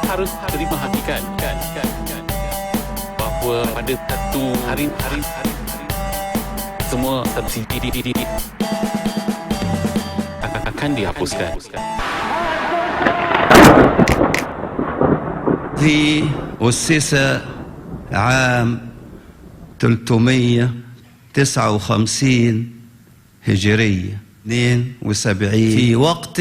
harus terima hakikat bahawa pada satu hari semua subsidi akan dihapuskan. هذه أسس عام 359 هجرية 72 في وقت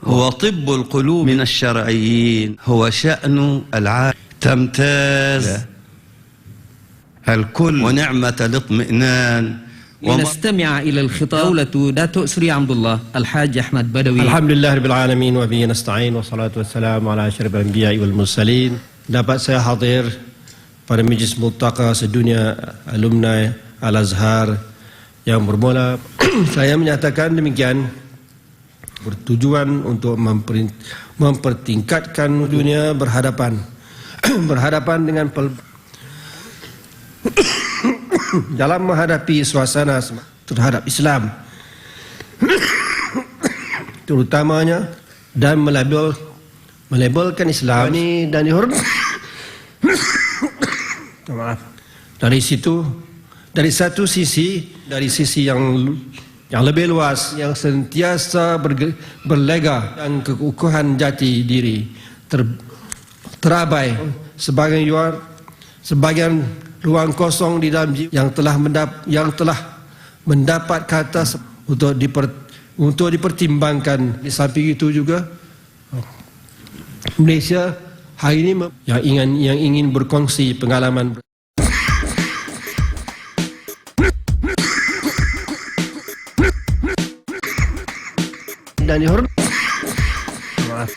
هو طب القلوب من الشرعيين، هو شأن العالم، تمتاز الكل ونعمة الاطمئنان. لنستمع إلى الخطاب دولة داتو سري عبد الله الحاج أحمد بدوي. الحمد لله رب العالمين وبه نستعين والصلاة والسلام على أشرف الأنبياء والمرسلين. Dapat saya hadir pada Majlis Multaqa Sedunia Alumni Al-Azhar yang bermula. Saya menyatakan demikian bertujuan untuk mempertingkatkan dunia berhadapan dengan dalam menghadapi suasana terhadap Islam terutamanya dan melabelkan Islam ini dan dihormati. Maaf. Dari satu sisi yang lebih luas, yang sentiasa berlega dan keukuhan jati diri terabai sebagian ruang kosong di dalam yang telah mendapat kata untuk dipertimbangkan. Di samping itu juga Malaysia hari ini yang ingin berkongsi pengalaman dan dihormati. Maaf.